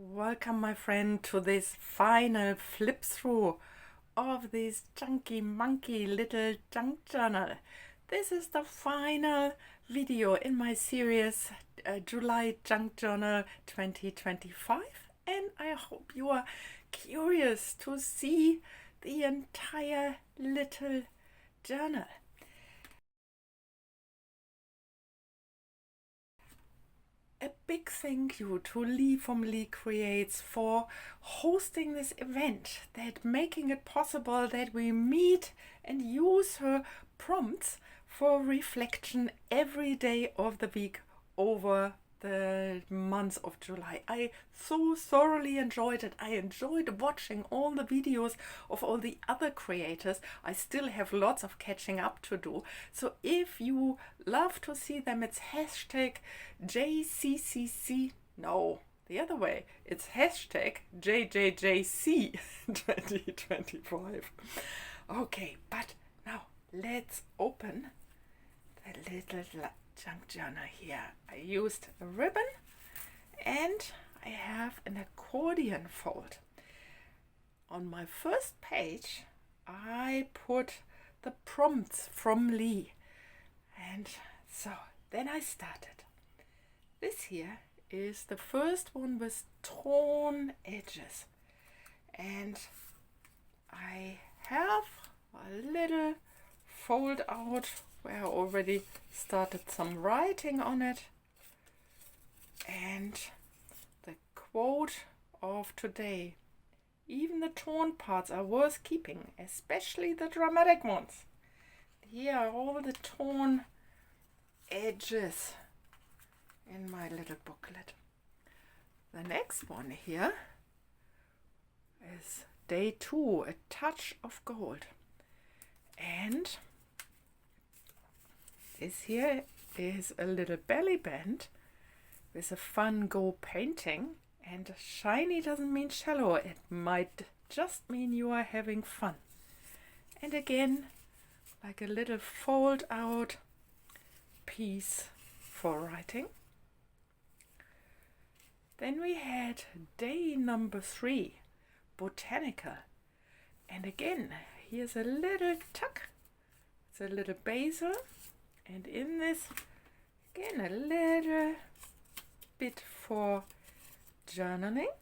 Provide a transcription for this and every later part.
Welcome, my friend, to this final flip through of this chunky monkey little junk journal. This is the final video in my series July Junk Journal 2025, and I hope you are curious to see the entire little journal. A big thank you to Lee from Lee Creates for hosting this event, that making it possible that we meet and use her prompts for reflection every day of the week over the month of July. I so thoroughly enjoyed it. I enjoyed watching all the videos of all the other creators. I still have lots of catching up to do. So if you love to see them, it's hashtag JCCC. No, the other way. It's hashtag JJJC 2025. Okay, but now let's open the little junk journal here. I used a ribbon and I have an accordion fold. On my first page I put the prompts from Lee, and so then I started. This here is the first one with torn edges, and I have a little fold out where I already started some writing on it, and the quote of today: even the torn parts are worth keeping, especially the dramatic ones. Here are all the torn edges in my little booklet. The next one here is day 2, a touch of gold, and this here is a little belly band with a fun go painting, and shiny doesn't mean shallow, it might just mean you are having fun. And again, like a little fold out piece for writing. Then we had day number 3, botanical, and again here's a little tuck, it's a little basil. And in this, again, a little bit for journaling.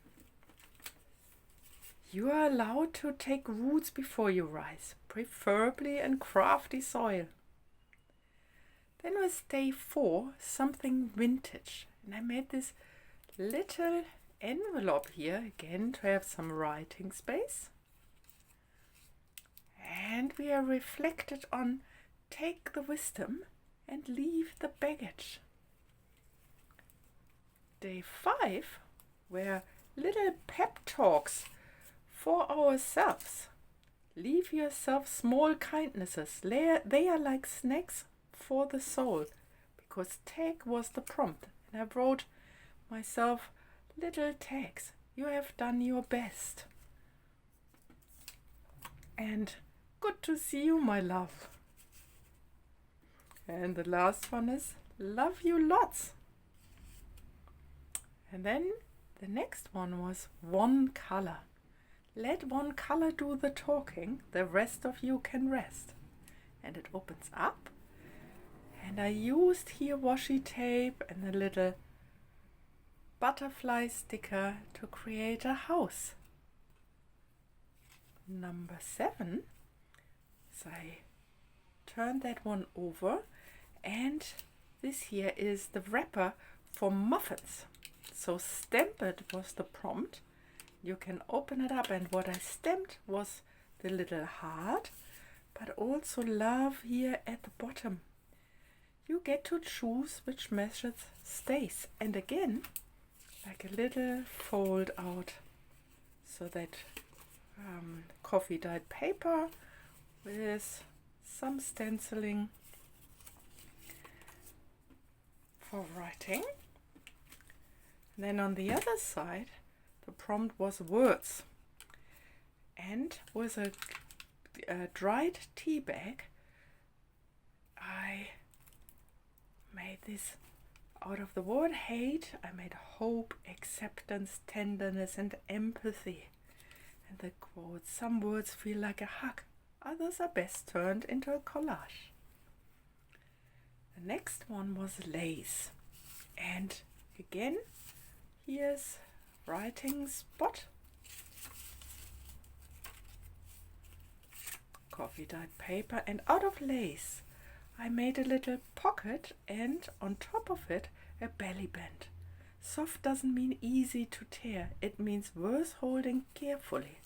You are allowed to take roots before you rise, preferably in crafty soil. Then was day 4, something vintage. And I made this little envelope here, again, to have some writing space. And we are reflected on take the wisdom and leave the baggage. Day 5 were little pep talks for ourselves. Leave yourself small kindnesses. They are like snacks for the soul, because tag was the prompt, and I wrote myself little tags. You have done your best. And good to see you, my love. And the last one is love you lots. And then the next one was one color. Let one color do the talking, the rest of you can rest. And it opens up, and I used here washi tape and a little butterfly sticker to create a house. Number 7, so I turned that one over, and this here is the wrapper for muffins. So stamped was the prompt. You can open it up, and what I stamped was the little heart, but also love here at the bottom. You get to choose which message stays, and again, like a little fold out, so that coffee dyed paper with some stenciling for writing. And then on the other side, the prompt was words, and with a dried tea bag I made this out of the word hate, I made hope, acceptance, tenderness, and empathy. And the quote, some words feel like a hug, others are best turned into a collage. The next one was lace. And again, here's writing spot. Coffee dyed paper, and out of lace I made a little pocket, and on top of it a belly band. Soft doesn't mean easy to tear, it means worth holding carefully.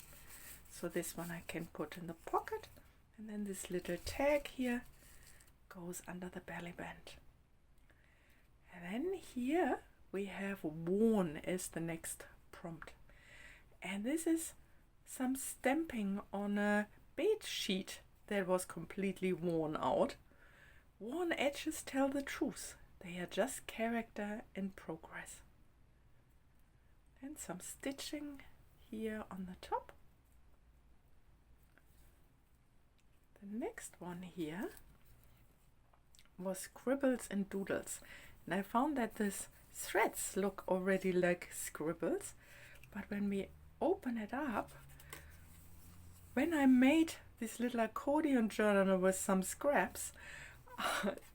So this one I can put in the pocket, and then this little tag here goes under the belly band. And then here we have worn as the next prompt. And this is some stamping on a bead sheet that was completely worn out. Worn edges tell the truth. They are just character in progress. And some stitching here on the top. The next one here was scribbles and doodles. And I found that these threads look already like scribbles, but when we open it up, when I made this little accordion journal with some scraps,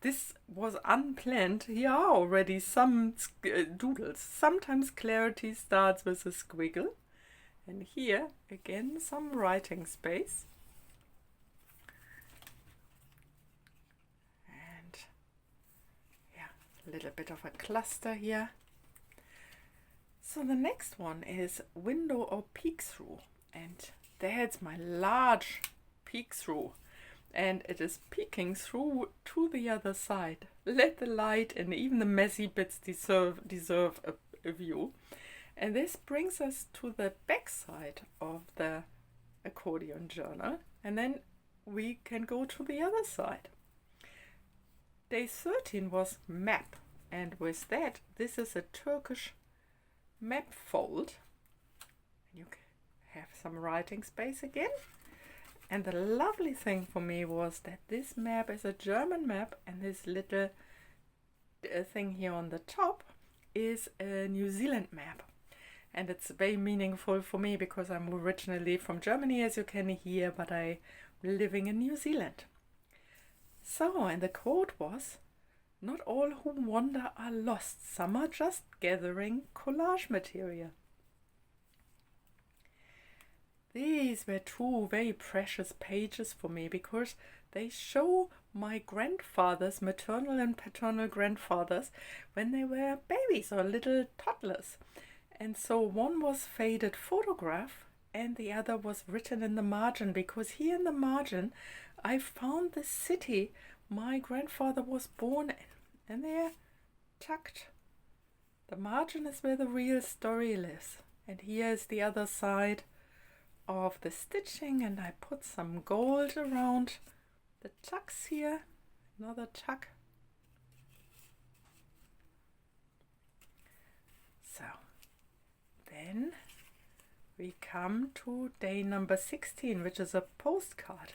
this was unplanned. Here are already some doodles. Sometimes clarity starts with a squiggle. And here, again, some writing space. And yeah, a little bit of a cluster here. So the next one is window or peek through. And that's my large peek through. And it is peeking through to the other side. Let the light and even the messy bits deserve a view. And this brings us to the back side of the accordion journal. And then we can go to the other side. Day 13 was map. And with that, this is a Turkish map fold. You have some writing space again. And the lovely thing for me was that this map is a German map, and this little thing here on the top is a New Zealand map. And it's very meaningful for me because I'm originally from Germany, as you can hear, but I'm living in New Zealand. So, and the quote was, not all who wander are lost, some are just gathering collage material. These were two very precious pages for me because they show my grandfathers, maternal and paternal grandfathers, when they were babies or little toddlers. And so one was faded photograph and the other was written in the margin, because here in the margin I found the city my grandfather was born in. And they're tucked. The margin is where the real story lives. And here is the other side of the stitching, and I put some gold around the tucks here, another tuck. So then we come to day number 16, which is a postcard.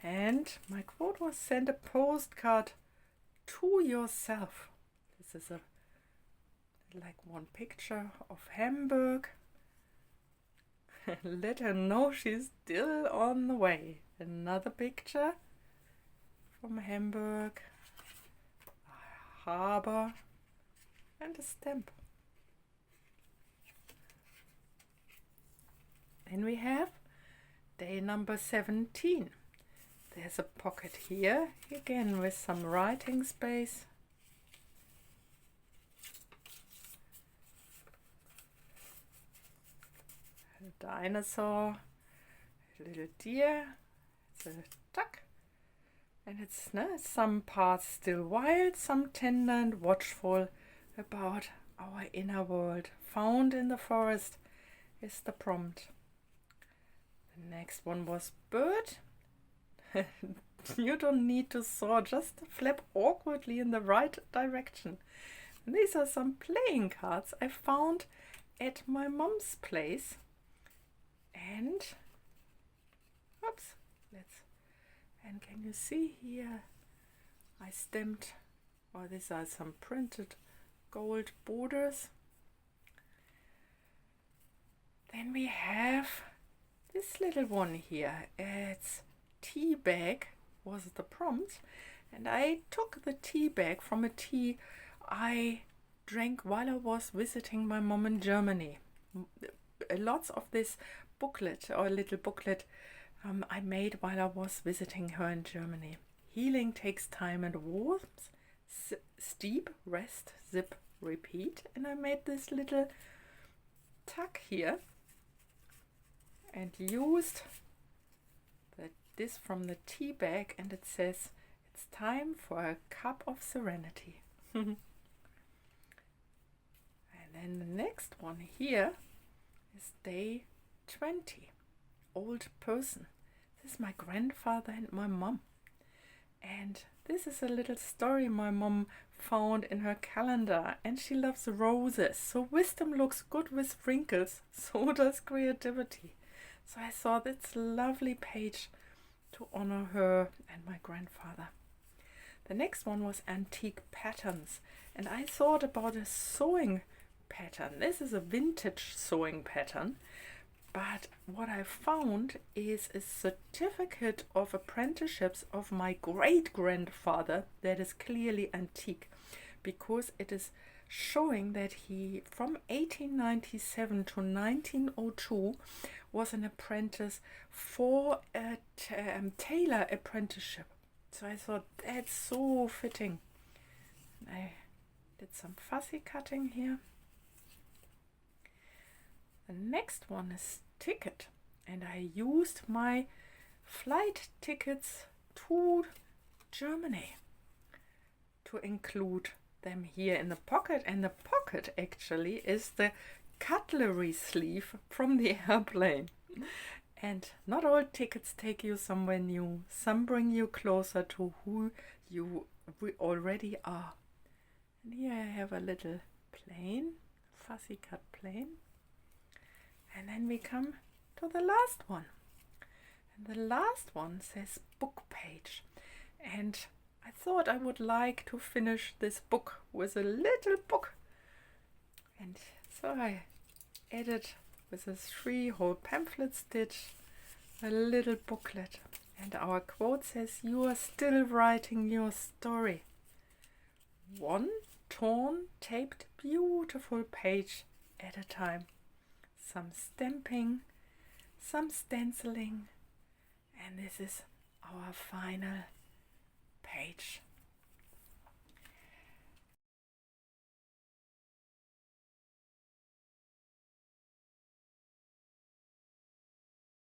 And my quote was, send a postcard to yourself. This is like one picture of Hamburg. Let her know she's still on the way. Another picture from Hamburg, a harbor, and a stamp. Then we have day number 17. There's a pocket here, again with some writing space. A dinosaur, a little deer, it's a duck, and it's some parts still wild, some tender and watchful about our inner world. Found in the forest is the prompt. The next one was bird. You don't need to soar, just flap awkwardly in the right direction. And these are some playing cards I found at my mom's place. And oops, and can you see here I stamped, these are some printed gold borders. Then we have this little one here. It's tea bag was the prompt, and I took the tea bag from a tea I drank while I was visiting my mom in Germany. Lots of this booklet or little booklet I made while I was visiting her in Germany. Healing takes time and warmth. Steep, rest, zip, repeat. And I made this little tuck here and used this from the tea bag, and it says it's time for a cup of serenity. And then the next one here is day 20, old person. This is my grandfather and my mom. And this is a little story my mom found in her calendar, and she loves roses. So wisdom looks good with wrinkles, so does creativity. So I saw this lovely page to honor her and my grandfather. The next one was antique patterns, and I thought about a sewing pattern. This is a vintage sewing pattern, but what I found is a certificate of apprenticeships of my great-grandfather that is clearly antique, because it is showing that he from 1897 to 1902 was an apprentice for a tailor apprenticeship. So I thought that's so fitting. I did some fussy cutting here. The next one is ticket, and I used my flight tickets to Germany to include them here in the pocket, and the pocket actually is the cutlery sleeve from the airplane. And not all tickets take you somewhere new. Some bring you closer to who you already are. And here I have a little plane, fussy cut plane. And then we come to the last one. And the last one says book page. And I thought I would like to finish this book with a little book. And so I added with a 3-hole pamphlet stitch a little booklet. And our quote says, "You are still writing your story." One torn, taped, beautiful page at a time. Some stamping, some stenciling, and this is our final page.